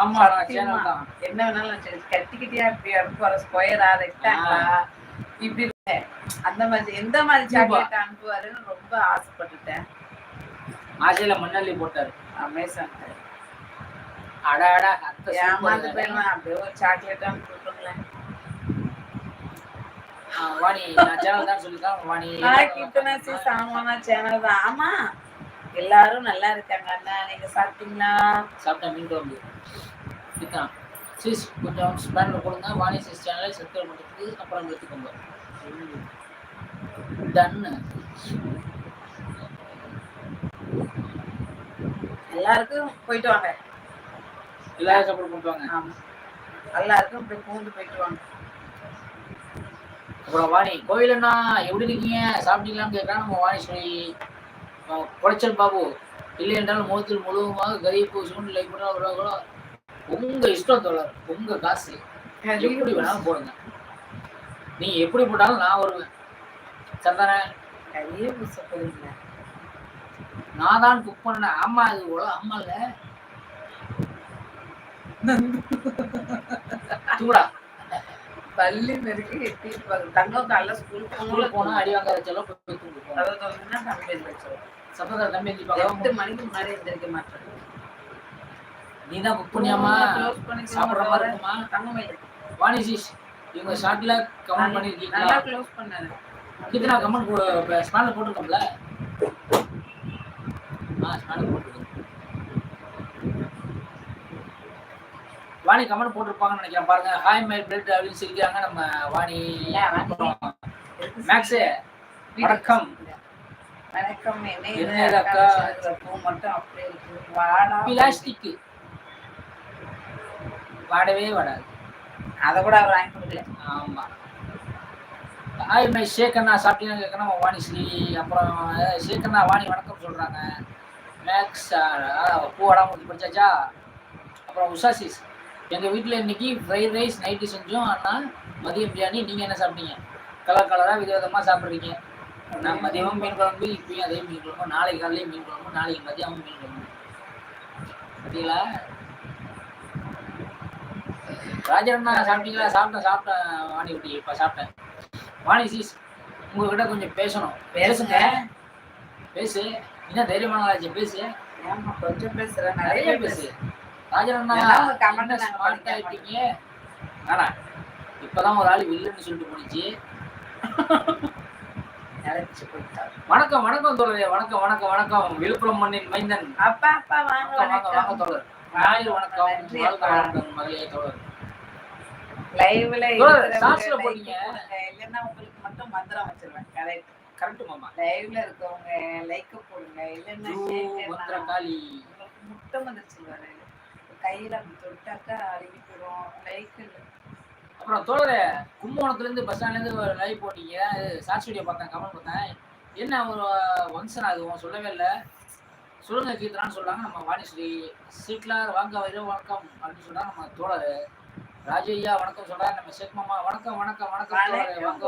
ஆமா சேனல் தான். என்ன வேணாலும் கட்டிக்கிட்டியா இப்படி ஒரு ஸ்கொயரா ரெக்டாங்கிளா இப்படி அந்த மாதிரி எந்த மாதிரி சாக்லேட் அனுப்புவாருன்னு ரொம்ப ஆசைப்பட்டுட்டேன். ஆசையில மண்ணள்ளி போட்டாரு அமேசான். அடாடா ஏமாந்து போயிடுவேன். அப்படியே ஒரு சாக்லேட் அனுப்பிவிட்டுங்களேன். வாணி நான் சேனல் தான் சொல்லிதான் வாணி கீர்த்தனாசி சாமான சேனல் தான். ஆமா எல்லாரும் நல்லா இருக்காங்க. அண்ணா நீங்க சாப்பிட்டீங்களா? சாப்பிட்டேன். மீன் குழம்பு இதுதான். சிஸ் கொஞ்சம் ஸ்பேனர் கொடுங்க. வாணி சிஸ் சேனலை சப்ஸ்கிரைப் பண்ணுறதுக்கு அப்புறம் எடுத்துக்கோங்க. டன்னு. எல்லாருக்கும் போயிட்டு வாங்க. எல்லாரும் சப்போர்ட் பண்ணுவாங்க. ஆமா எல்லாருக்கும் இப்படி பூந்து போயிட்டு வாங்க. அப்புறம் வாணி கோயிலண்ணா எப்படி இருக்கீங்க சாப்பிட்டீங்களான்னு கேட்கறா நம்ம வாணிஸ்வரி. குடைச்சல் பாபு இல்லை என்றால் முகத்தில் முழுவதுமாக கரிப்பு சூழ்நிலை கூட உங்க இஷ்டம் தோழர். உங்க காசு எப்படி வேணாலும் போடுங்க. நீ எப்படி போட்டாலும் நான் வருவேன். சந்தானே நான் தான் குக் பண்ணேன். ஆமா அது அம்மா இல்ல தூடா பள்ளி நெருக்கி எட்டி தங்கம் காலைல ஸ்கூலுக்கு போனா அடி வாங்க வச்சாலும் போய் தூங்குவோம். சப்போஸ் தம்பி 8 மணிக்கு முன்னாடி எந்திரிக்க மாட்டேன். நீ தான் குக் பண்ணியாமா சாப்பிட்ற மாதிரி இருக்குமா? தங்கமயில் வாணி சிஸ் இவங்க ஷார்ட்ல கமெண்ட் பண்ணிருக்கீங்க. நல்லா க்ளோஸ் பண்ணாரு. இதுக்கு நான் கமெண்ட் ஸ்மால் போட்டுருக்கோம்ல. ஸ்மால் போட்டுருக்கோம். வாணி கமெண்ட் போட்டிருப்பாங்கன்னு நினைக்கிறேன். பாருங்க ஹாய் மை பிளட் அப்படின்னு சொல்லிக்கிறாங்க நம்ம வாணி. மேக்ஸ் வணக்கம். வணக்கம். என்ன அக்கா பூ மட்டும் அப்படியே இருக்கு. வாடா பிளாஸ்டிக் வாடவே வாடாது. அதை கூட அவர் வாங்கி கொடுக்கல. ஆமா ஹாய் மை ஷேக்கண்ணா சாப்பிட்டீங்கன்னு கேட்கணும் நம்ம வாணி ஸ்ரீ. அப்புறம் ஷேக்கண்ணா வாணி வணக்கம் சொல்றாங்க. மேக்ஸ் பூ வடாம ஊற்றி படிச்சாச்சா? அப்புறம் உஷாசிஸ் எங்கள் வீட்டில் இன்னைக்கு ஃப்ரைட் ரைஸ் நைட்டு செஞ்சோம். ஆனால் மதியம் பிரியாணி. நீங்கள் என்ன சாப்பிட்டீங்க? கலர் கலராக விதவிதமாக சாப்பிட்றீங்க. நான் மதியமும் மீன் குழம்பு, இப்பயும் அதே மீன் குழம்பு, நாளைக்கு காலையிலையும் மீன் குழம்பு, நாளைக்கு மதியமும் மீன் குழம்பு. பார்த்தீங்களா ராஜரண்ணா சாப்பிட்டீங்களா? சாப்பிட்டேன் வாணி குட்டி. இப்போ சாப்பிட்டேன். வாணி சீஸ் உங்ககிட்ட கொஞ்சம் பேசணும். பேசுங்க பேசு. என்ன தைரியமானலாச்சு பேசு. கொஞ்சம் பேசுகிறேன். நிறைய பேசு. ராஜரண்ணா ஸ்மார்ட் ஆயிட்டீங்க. ஆனா இப்பதான் ஒரு ஆள் வில்லுன்னு சொல்லிட்டு போனிச்சு. வணக்கம் வணக்கம் தோழரே. வணக்கம் வணக்கம் வணக்கம். விழுப்புரம் மண்ணின் மைந்தன். அப்பா அப்பா வாங்க வாங்க வாங்க தோழர். வணக்கம் வணக்கம் மகளே தோழர். லைவ்ல சாஸ்ல போறீங்க இல்லன்னா உங்களுக்கு மட்டும் மந்திரம் வச்சிருவேன். கரெக்ட் கரெக்ட் மாமா. லைவ்ல இருக்கவங்க லைக் போடுங்க. இல்லன்னா மந்திரம் காலி முட்டை வந்துருச்சு. கையில தொட்டாக்கா அழுகி போயிடும். லைக் இல்லை. அப்புறம் தோழரே கும்பகோணத்துலேருந்து பஸ் ஸ்டாண்ட்லேருந்து ஒரு லைவ் போட்டீங்க. ஷார்ட்ஸ் வீடியோ பார்த்தேன், கமெண்ட் பார்த்தேன். என்ன ஒரு ஃபங்க்ஷன் ஆகுவோம் சொல்லவே இல்லை. சொல்லுங்க கீர்த்தனான்னு சொல்கிறாங்க நம்ம வாணிஸ்ரீ. சீட்லார் வாங்க வைரோ வணக்கம் அப்படின்னு சொல்கிறாங்க நம்ம தோழர். ராஜையா வணக்கம் சொல்கிறாங்க நம்ம ஷேக் மாமா. வணக்கம் வணக்கம் வணக்கம் தோழரே. வாங்க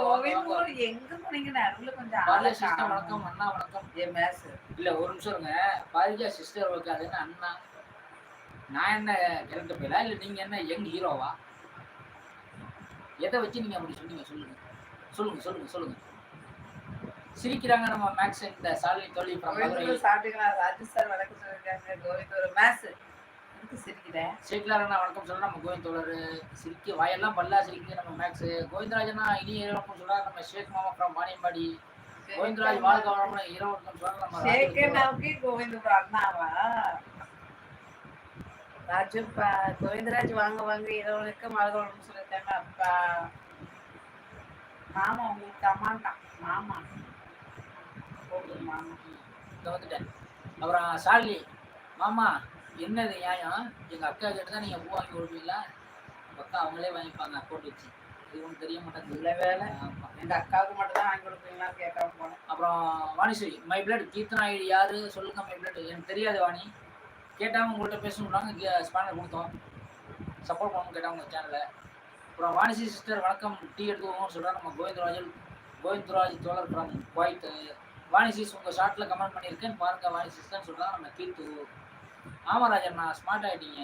எங்க போனீங்க? நடுவுல கொஞ்சம் பாரிஜா சிஸ்டர் வணக்கம். அண்ணா வணக்கம். இல்லை ஒரு நிமிஷம் இருங்க. பாரிஜா சிஸ்டர் ஓகே. அது என்ன அண்ணா? நான் என்ன கிளம்ப போயிடா? இல்லை நீங்கள் என்ன யங் ஹீரோவா? எதை வச்சு நீங்கள் அப்படி சொன்னீங்க? சொல்லுங்க சொல்லுங்க சொல்லுங்க சொல்லுங்க. சிரிக்கிறாங்க நம்ம மேக்ஸ். இந்த சாலை தோழி சாப்பிட்டீங்களா? ராஜு சார் வணக்கம் சொல்லிருக்காங்க. கோவிந்த் ஒரு மேக்ஸ் சிரிக்கிறேன். சேட்லாரண்ணா வணக்கம் சொல்ல நம்ம கோவிந்த் தோழர். சிரிக்க வாயெல்லாம் பல்லா சிரிக்குது நம்ம மேக்ஸ். கோவிந்தராஜனா இனிய வணக்கம் சொல்றாங்க நம்ம ஷேக் மாமா ஃப்ரம் வாணியம்பாடி. கோவிந்தராஜ் வாழ்க வளமுடன் இரவு வணக்கம் சொல்றாங்க நம்ம ஷேக்கனாவுக்கு கோவிந்த் அண்ணாவா? ராஜுப்பா கோவிந்தராஜ் வாங்க வாங்க இரவனுக்கு மலகோளம்னு சொல்லியிருக்காங்க. அப்பா மாமா உங்களுக்கு அம்மாட்டான். மாமா மாமா வந்துட்டேன். அப்புறம் சாலி மாமா என்னது நியாயம்? எங்கள் அக்கா கிட்ட தான் நீங்கள் பூ வாங்கி கொடுப்பீங்களா? அக்கா அவங்களே வாங்கிப்பாங்க போட்டு வச்சு. இது ஒன்றும் தெரிய மாட்டேங்குது. இல்லை வேலை. எங்கள் அக்காவுக்கு மட்டும் தான் வாங்கி கொடுப்பீங்களான்னு கேட்காம போனேன். அப்புறம் Vaniswari my blood Keerthana ID யாரு சொல்லுங்க மை பிளட். எனக்கு தெரியாது வாணி. கேட்டாமல் உங்கள்கிட்ட பேசணும்னாங்க ஸ்பேனர் கொடுத்தோம். சப்போர்ட் பண்ணணும் கேட்டாங்க உங்கள் சேனலில். அப்புறம் வாணிசி சிஸ்டர் வணக்கம் டீ எடுத்துக்கோங்கன்னு சொல்கிறாங்க நம்ம கோவிந்தராஜ் தோழர் ஃப்ரம் குவைத். வாணிசிஸ் உங்கள் ஷார்ட்டில் கமெண்ட் பண்ணியிருக்கேன்னு பாருங்கள் வாணி சிஸ்டர்னு சொல்கிறாங்க நம்ம கீர்த்து. ஆமாம் ராஜன் நான் ஸ்மார்ட் ஆகிட்டீங்க.